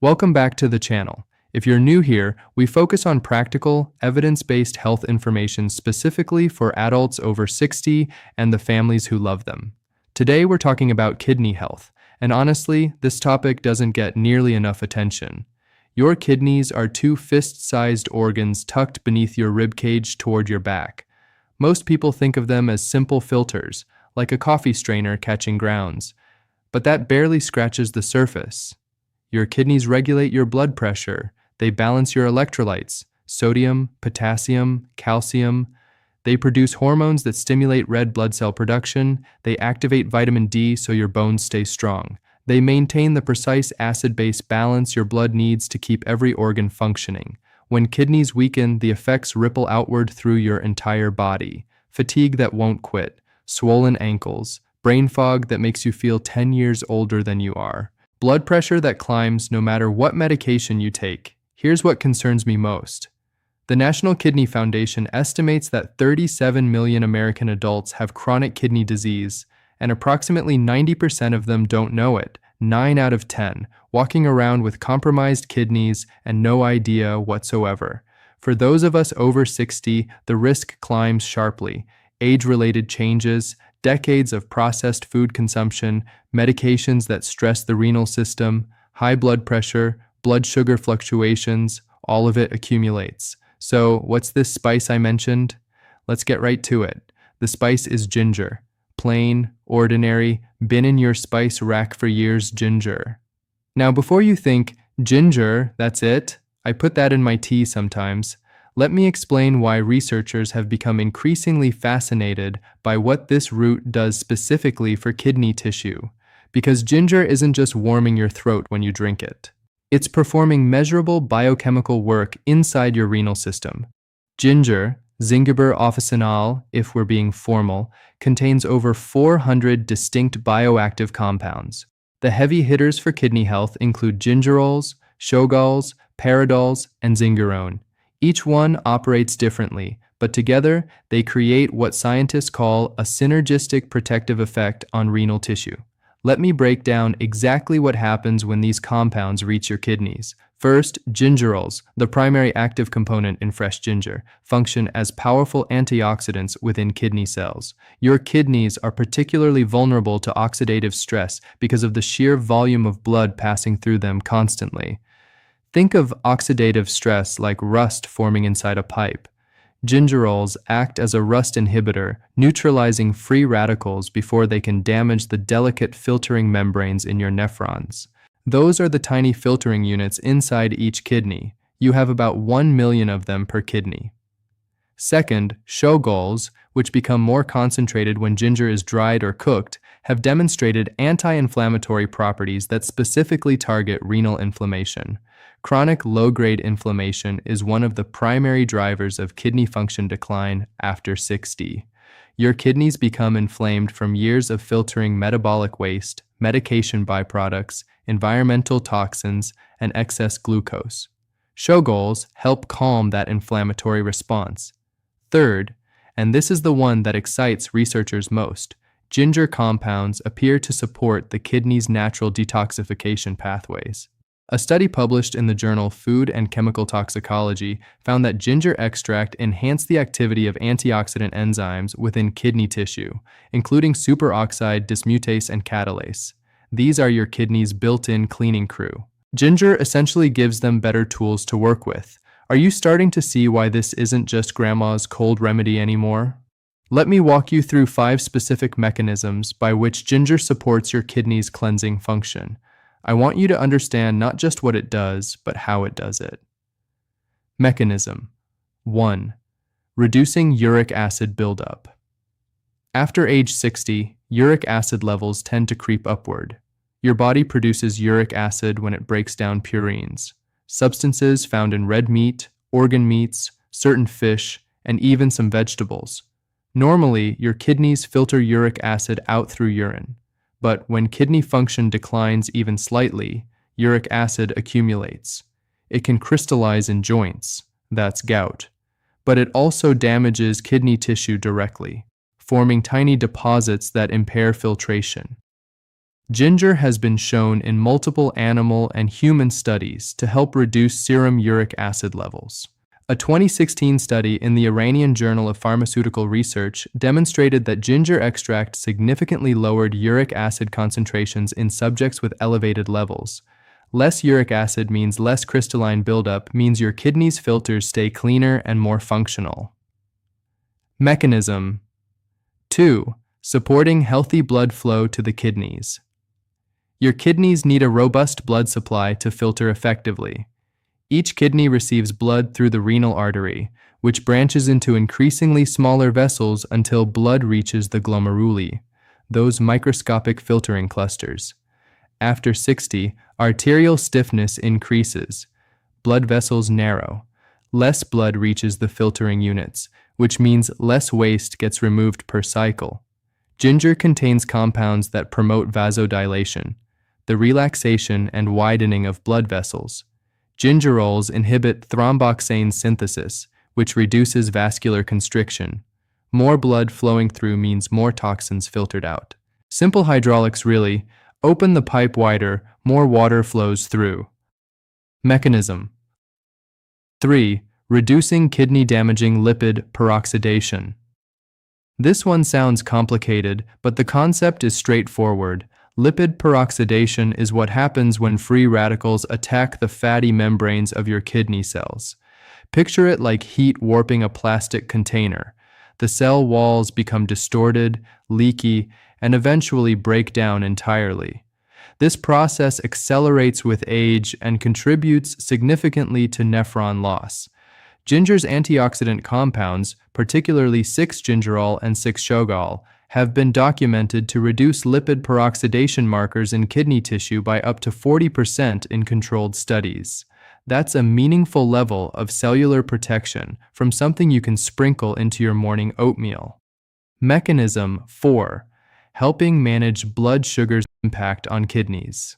Welcome back to the channel. If you're new here, we focus on practical, evidence-based health information specifically for adults over 60 and the families who love them. Today we're talking about kidney health, and honestly, this topic doesn't get nearly enough attention. Your kidneys are two fist-sized organs tucked beneath your ribcage toward your back. Most people think of them as simple filters, like a coffee strainer catching grounds. But that barely scratches the surface. Your kidneys regulate your blood pressure. They balance your electrolytes, sodium, potassium, calcium. They produce hormones that stimulate red blood cell production. They activate vitamin D so your bones stay strong. They maintain the precise acid-base balance your blood needs to keep every organ functioning. When kidneys weaken, the effects ripple outward through your entire body. Fatigue that won't quit, swollen ankles, brain fog that makes you feel 10 years older than you are, blood pressure that climbs no matter what medication you take. Here's what concerns me most. The National Kidney Foundation estimates that 37 million American adults have chronic kidney disease, and approximately 90% of them don't know it, 9 out of 10, walking around with compromised kidneys and no idea whatsoever. For those of us over 60, the risk climbs sharply. Age-related changes, decades of processed food consumption, medications that stress the renal system, high blood pressure, blood sugar fluctuations, all of it accumulates. So, what's this spice I mentioned? Let's get right to it. The spice is ginger. Plain, ordinary, been in your spice rack for years ginger. Now, before you think, ginger, that's it? I put that in my tea sometimes. Let me explain why researchers have become increasingly fascinated by what this root does specifically for kidney tissue. Because ginger isn't just warming your throat when you drink it. It's performing measurable biochemical work inside your renal system. Ginger, Zingiber officinale, if we're being formal, contains over 400 distinct bioactive compounds. The heavy hitters for kidney health include gingerols, shogals, paradols, and zingerone. Each one operates differently, but together they create what scientists call a synergistic protective effect on renal tissue. Let me break down exactly what happens when these compounds reach your kidneys. First, gingerols, the primary active component in fresh ginger, function as powerful antioxidants within kidney cells. Your kidneys are particularly vulnerable to oxidative stress because of the sheer volume of blood passing through them constantly. Think of oxidative stress like rust forming inside a pipe. Gingerols act as a rust inhibitor, neutralizing free radicals before they can damage the delicate filtering membranes in your nephrons. Those are the tiny filtering units inside each kidney. You have about 1 million of them per kidney. Second, shogals, which become more concentrated when ginger is dried or cooked, have demonstrated anti-inflammatory properties that specifically target renal inflammation. Chronic low-grade inflammation is one of the primary drivers of kidney function decline after 60. Your kidneys become inflamed from years of filtering metabolic waste, medication byproducts, environmental toxins, and excess glucose. Shogals help calm that inflammatory response. Third, and this is the one that excites researchers most, ginger compounds appear to support the kidney's natural detoxification pathways. A study published in the journal Food and Chemical Toxicology found that ginger extract enhanced the activity of antioxidant enzymes within kidney tissue, including superoxide dismutase and catalase. These are your kidney's built-in cleaning crew. Ginger essentially gives them better tools to work with. Are you starting to see why this isn't just grandma's cold remedy anymore? Let me walk you through 5 specific mechanisms by which ginger supports your kidney's cleansing function. I want you to understand not just what it does, but how it does it. Mechanism 1. Reducing uric acid buildup. After age 60, uric acid levels tend to creep upward. Your body produces uric acid when it breaks down purines, substances found in red meat, organ meats, certain fish, and even some vegetables. Normally, your kidneys filter uric acid out through urine. But when kidney function declines even slightly, uric acid accumulates. It can crystallize in joints, that's gout, but it also damages kidney tissue directly, forming tiny deposits that impair filtration. Ginger has been shown in multiple animal and human studies to help reduce serum uric acid levels. A 2016 study in the Iranian Journal of Pharmaceutical Research demonstrated that ginger extract significantly lowered uric acid concentrations in subjects with elevated levels. Less uric acid means less crystalline buildup, means your kidneys' filters stay cleaner and more functional. Mechanism 2. Supporting healthy blood flow to the kidneys. Your kidneys need a robust blood supply to filter effectively. Each kidney receives blood through the renal artery, which branches into increasingly smaller vessels until blood reaches the glomeruli, those microscopic filtering clusters. After 60, arterial stiffness increases. Blood vessels narrow. Less blood reaches the filtering units, which means less waste gets removed per cycle. Ginger contains compounds that promote vasodilation, the relaxation and widening of blood vessels. Gingerols inhibit thromboxane synthesis, which reduces vascular constriction. More blood flowing through means more toxins filtered out. Simple hydraulics really. Open the pipe wider, more water flows through. Mechanism 3. Reducing kidney-damaging lipid peroxidation. This one sounds complicated, but the concept is straightforward. Lipid peroxidation is what happens when free radicals attack the fatty membranes of your kidney cells. Picture it like heat warping a plastic container. The cell walls become distorted, leaky, and eventually break down entirely. This process accelerates with age and contributes significantly to nephron loss. Ginger's antioxidant compounds, particularly 6-gingerol and 6-shogal, have been documented to reduce lipid peroxidation markers in kidney tissue by up to 40% in controlled studies. That's a meaningful level of cellular protection from something you can sprinkle into your morning oatmeal. Mechanism 4. Helping manage blood sugar's impact on kidneys.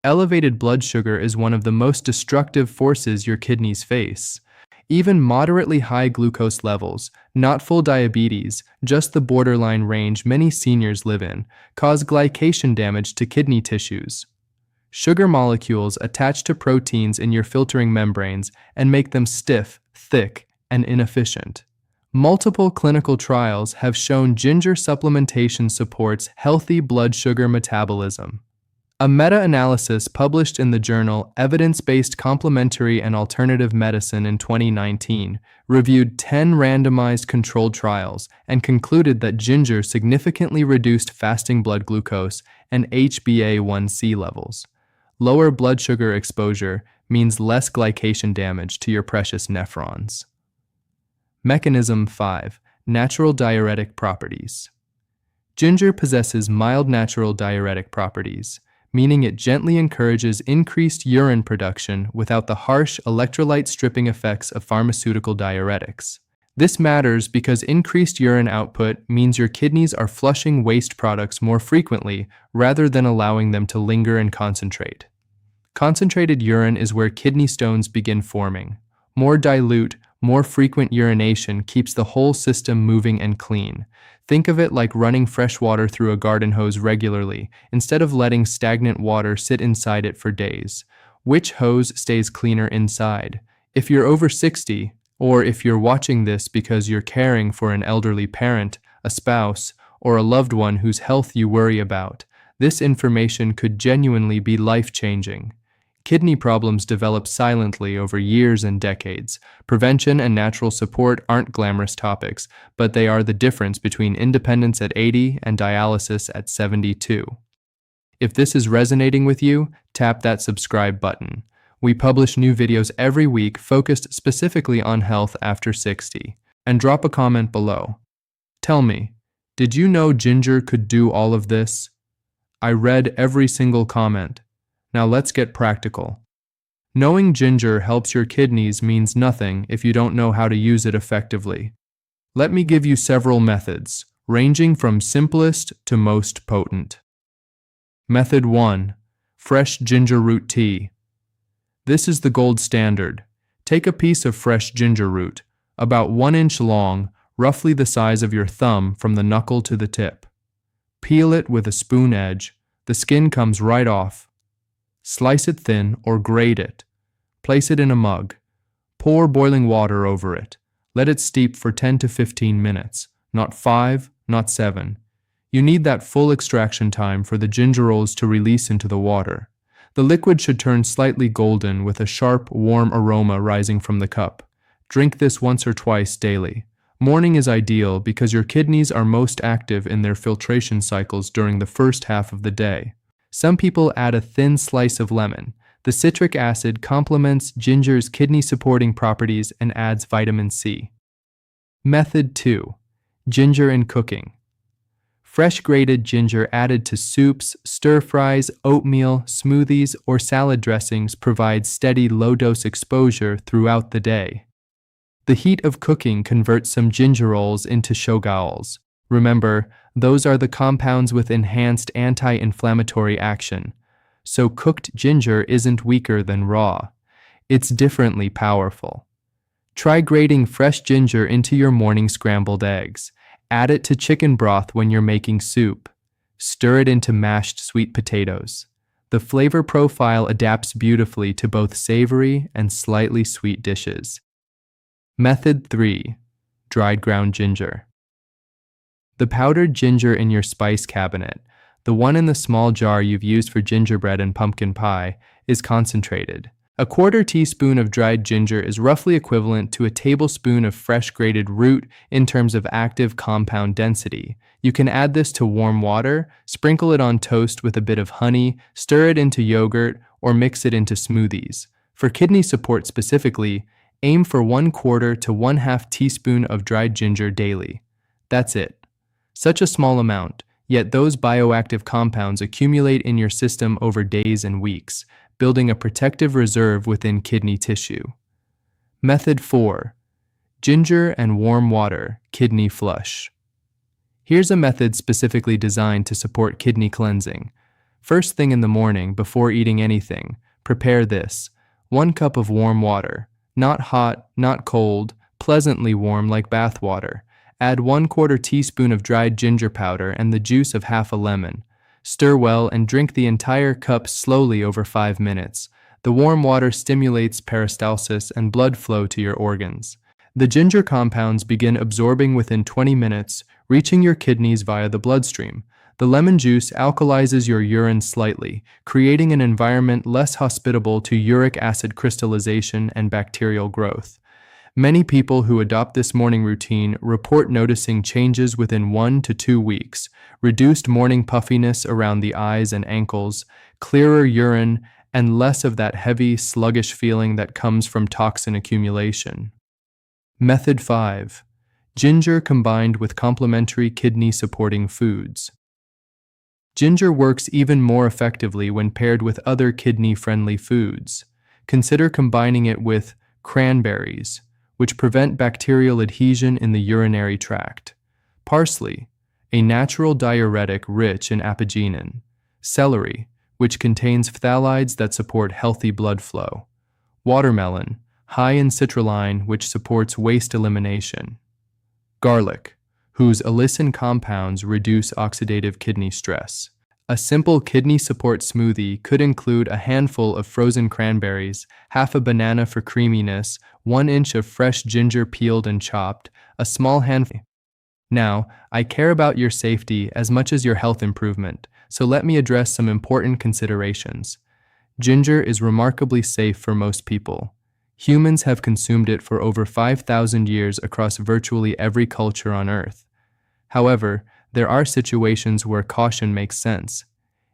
Elevated blood sugar is one of the most destructive forces your kidneys face. Even moderately high glucose levels, not full diabetes, just the borderline range many seniors live in, cause glycation damage to kidney tissues. Sugar molecules attach to proteins in your filtering membranes and make them stiff, thick, and inefficient. Multiple clinical trials have shown ginger supplementation supports healthy blood sugar metabolism. A meta-analysis published in the journal Evidence-Based Complementary and Alternative Medicine in 2019 reviewed 10 randomized controlled trials and concluded that ginger significantly reduced fasting blood glucose and HbA1c levels. Lower blood sugar exposure means less glycation damage to your precious nephrons. Mechanism 5. Natural diuretic properties. Ginger possesses mild natural diuretic properties, meaning it gently encourages increased urine production without the harsh electrolyte-stripping effects of pharmaceutical diuretics. This matters because increased urine output means your kidneys are flushing waste products more frequently rather than allowing them to linger and concentrate. Concentrated urine is where kidney stones begin forming. More dilute, more frequent urination keeps the whole system moving and clean. Think of it like running fresh water through a garden hose regularly, instead of letting stagnant water sit inside it for days. Which hose stays cleaner inside? If you're over 60, or if you're watching this because you're caring for an elderly parent, a spouse, or a loved one whose health you worry about, this information could genuinely be life-changing. Kidney problems develop silently over years and decades. Prevention and natural support aren't glamorous topics, but they are the difference between independence at 80 and dialysis at 72. If this is resonating with you, tap that subscribe button. We publish new videos every week focused specifically on health after 60. And drop a comment below. Tell me, did you know ginger could do all of this? I read every single comment. Now let's get practical. Knowing ginger helps your kidneys means nothing if you don't know how to use it effectively. Let me give you several methods, ranging from simplest to most potent. Method 1. Fresh ginger root tea. This is the gold standard. Take a piece of fresh ginger root, about 1 inch long, roughly the size of your thumb from the knuckle to the tip. Peel it with a spoon edge. The skin comes right off. Slice it thin or grate it. Place it in a mug. Pour boiling water over it. Let it steep for 10 to 15 minutes, not 5, not 7. You need that full extraction time for the gingerols to release into the water. The liquid should turn slightly golden with a sharp, warm aroma rising from the cup. Drink this once or twice daily. Morning is ideal because your kidneys are most active in their filtration cycles during the first half of the day. Some people add a thin slice of lemon. The citric acid complements ginger's kidney-supporting properties and adds vitamin C. Method 2. Ginger in cooking. Fresh grated ginger added to soups, stir-fries, oatmeal, smoothies, or salad dressings provides steady low-dose exposure throughout the day. The heat of cooking converts some gingerols into shogaols. Remember, those are the compounds with enhanced anti-inflammatory action. So cooked ginger isn't weaker than raw. It's differently powerful. Try grating fresh ginger into your morning scrambled eggs. Add it to chicken broth when you're making soup. Stir it into mashed sweet potatoes. The flavor profile adapts beautifully to both savory and slightly sweet dishes. Method 3. Dried ground ginger. The powdered ginger in your spice cabinet, the one in the small jar you've used for gingerbread and pumpkin pie, is concentrated. A quarter teaspoon of dried ginger is roughly equivalent to a tablespoon of fresh grated root in terms of active compound density. You can add this to warm water, sprinkle it on toast with a bit of honey, stir it into yogurt, or mix it into smoothies. For kidney support specifically, aim for 1/4 to 1/2 teaspoon of dried ginger daily. That's it. Such a small amount, yet those bioactive compounds accumulate in your system over days and weeks, building a protective reserve within kidney tissue. Method 4. Ginger and warm water, kidney flush. Here's a method specifically designed to support kidney cleansing. First thing in the morning, before eating anything, prepare this. 1 cup of warm water. Not hot, not cold, pleasantly warm like bath water. Add 1/4 teaspoon of dried ginger powder and the juice of half a lemon. Stir well and drink the entire cup slowly over 5 minutes. The warm water stimulates peristalsis and blood flow to your organs. The ginger compounds begin absorbing within 20 minutes, reaching your kidneys via the bloodstream. The lemon juice alkalizes your urine slightly, creating an environment less hospitable to uric acid crystallization and bacterial growth. Many people who adopt this morning routine report noticing changes within 1 to 2 weeks, reduced morning puffiness around the eyes and ankles, clearer urine, and less of that heavy, sluggish feeling that comes from toxin accumulation. Method 5. Ginger combined with complementary kidney-supporting foods. Ginger works even more effectively when paired with other kidney-friendly foods. Consider combining it with cranberries, which prevent bacterial adhesion in the urinary tract. Parsley, a natural diuretic rich in apigenin. Celery, which contains phthalides that support healthy blood flow. Watermelon, high in citrulline, which supports waste elimination. Garlic, whose allicin compounds reduce oxidative kidney stress. A simple kidney support smoothie could include a handful of frozen cranberries, half a banana for creaminess, 1 inch of fresh ginger peeled and chopped, a small handful. Now, I care about your safety as much as your health improvement, so let me address some important considerations. Ginger is remarkably safe for most people. Humans have consumed it for over 5,000 years across virtually every culture on Earth. However, there are situations where caution makes sense.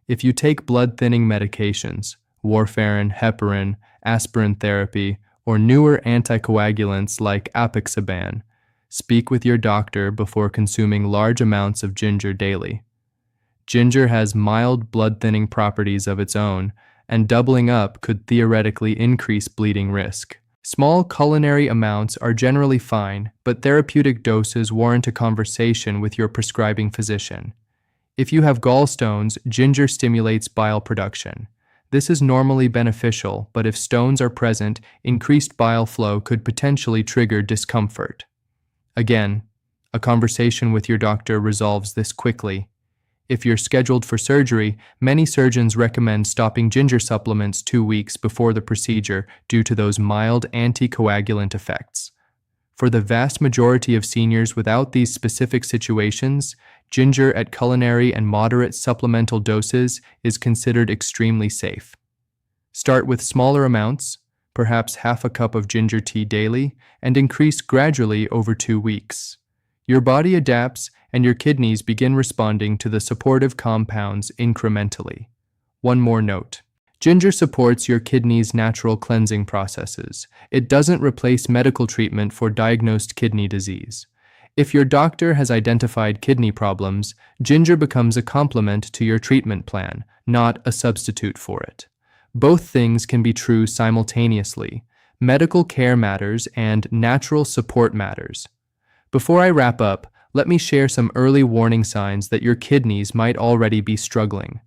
If you take blood-thinning medications, warfarin, heparin, aspirin therapy, or newer anticoagulants like apixaban, speak with your doctor before consuming large amounts of ginger daily. Ginger has mild blood-thinning properties of its own, and doubling up could theoretically increase bleeding risk. Small culinary amounts are generally fine, but therapeutic doses warrant a conversation with your prescribing physician. If you have gallstones, ginger stimulates bile production. This is normally beneficial, but if stones are present, increased bile flow could potentially trigger discomfort. Again, a conversation with your doctor resolves this quickly. If you're scheduled for surgery, many surgeons recommend stopping ginger supplements 2 weeks before the procedure due to those mild anticoagulant effects. For the vast majority of seniors without these specific situations, ginger at culinary and moderate supplemental doses is considered extremely safe. Start with smaller amounts, perhaps half a cup of ginger tea daily, and increase gradually over 2 weeks. Your body adapts and your kidneys begin responding to the supportive compounds incrementally. One more note. Ginger supports your kidneys' natural cleansing processes. It doesn't replace medical treatment for diagnosed kidney disease. If your doctor has identified kidney problems, ginger becomes a complement to your treatment plan, not a substitute for it. Both things can be true simultaneously. Medical care matters and natural support matters. Before I wrap up, let me share some early warning signs that your kidneys might already be struggling.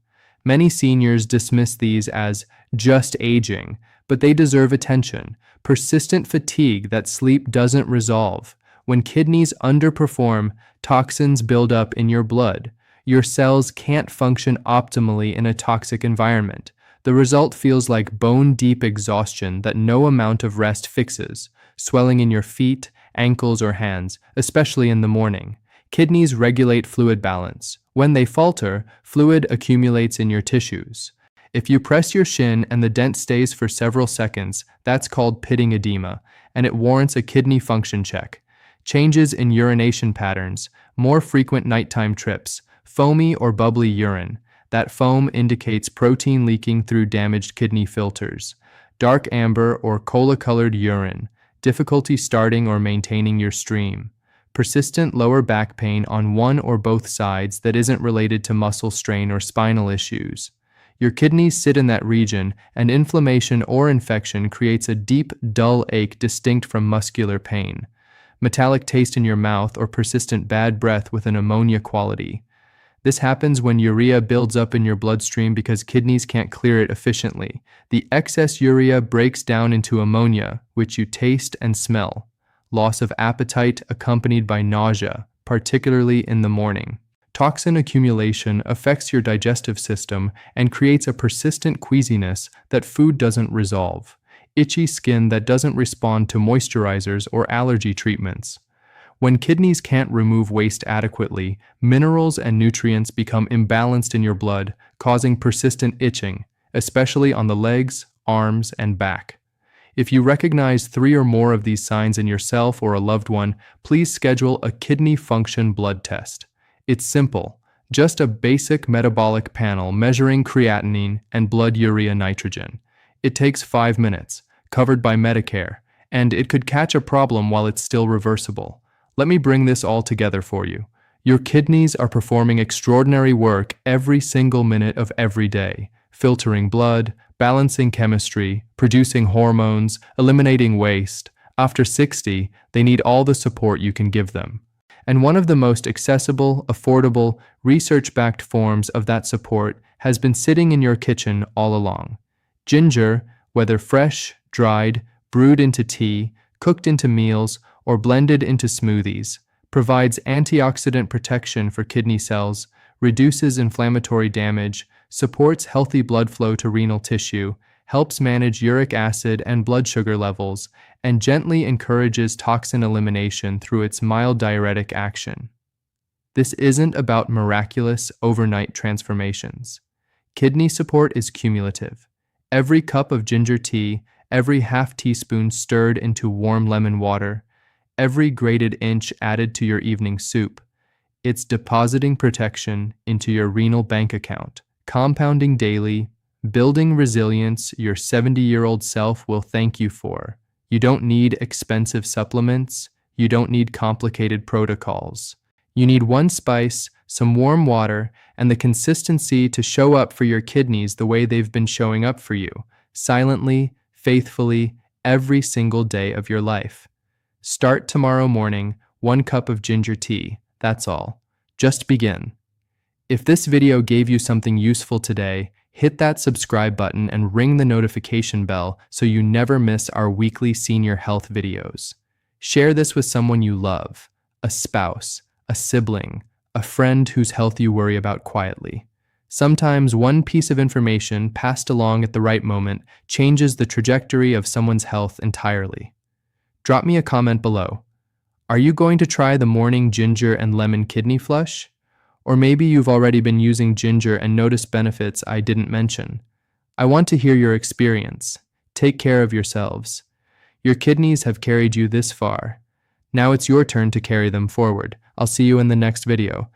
Many seniors dismiss these as just aging, but they deserve attention. Persistent fatigue that sleep doesn't resolve. When kidneys underperform, toxins build up in your blood. Your cells can't function optimally in a toxic environment. The result feels like bone-deep exhaustion that no amount of rest fixes, swelling in your feet, ankles, or hands, especially in the morning. Kidneys regulate fluid balance. When they falter, fluid accumulates in your tissues. If you press your shin and the dent stays for several seconds, that's called pitting edema, and it warrants a kidney function check. Changes in urination patterns, more frequent nighttime trips, foamy or bubbly urine. That foam indicates protein leaking through damaged kidney filters. Dark amber or cola-colored urine, difficulty starting or maintaining your stream. Persistent lower back pain on one or both sides that isn't related to muscle strain or spinal issues. Your kidneys sit in that region, and inflammation or infection creates a deep, dull ache distinct from muscular pain. Metallic taste in your mouth or persistent bad breath with an ammonia quality. This happens when urea builds up in your bloodstream because kidneys can't clear it efficiently. The excess urea breaks down into ammonia, which you taste and smell. Loss of appetite accompanied by nausea, particularly in the morning. Toxin accumulation affects your digestive system and creates a persistent queasiness that food doesn't resolve. Itchy skin that doesn't respond to moisturizers or allergy treatments. When kidneys can't remove waste adequately, minerals and nutrients become imbalanced in your blood, causing persistent itching, especially on the legs, arms, and back. If you recognize 3 or more of these signs in yourself or a loved one, please schedule a kidney function blood test. It's simple, just a basic metabolic panel measuring creatinine and blood urea nitrogen. It takes 5 minutes, covered by Medicare, and it could catch a problem while it's still reversible. Let me bring this all together for you. Your kidneys are performing extraordinary work every single minute of every day, filtering blood, balancing chemistry, producing hormones, eliminating waste. After 60, they need all the support you can give them. And one of the most accessible, affordable, research-backed forms of that support has been sitting in your kitchen all along. Ginger, whether fresh, dried, brewed into tea, cooked into meals, or blended into smoothies, provides antioxidant protection for kidney cells, reduces inflammatory damage, supports healthy blood flow to renal tissue, helps manage uric acid and blood sugar levels, and gently encourages toxin elimination through its mild diuretic action. This isn't about miraculous overnight transformations. Kidney support is cumulative. Every cup of ginger tea, every half teaspoon stirred into warm lemon water, every grated inch added to your evening soup, it's depositing protection into your renal bank account, compounding daily, building resilience your 70-year-old self will thank you for. You don't need expensive supplements. You don't need complicated protocols. You need one spice, some warm water, and the consistency to show up for your kidneys the way they've been showing up for you, silently, faithfully, every single day of your life. Start tomorrow morning, 1 cup of ginger tea. That's all. Just begin. If this video gave you something useful today, hit that subscribe button and ring the notification bell so you never miss our weekly senior health videos. Share this with someone you love, a spouse, a sibling, a friend whose health you worry about quietly. Sometimes one piece of information passed along at the right moment changes the trajectory of someone's health entirely. Drop me a comment below. Are you going to try the morning ginger and lemon kidney flush? Or maybe you've already been using ginger and noticed benefits I didn't mention. I want to hear your experience. Take care of yourselves. Your kidneys have carried you this far. Now it's your turn to carry them forward. I'll see you in the next video.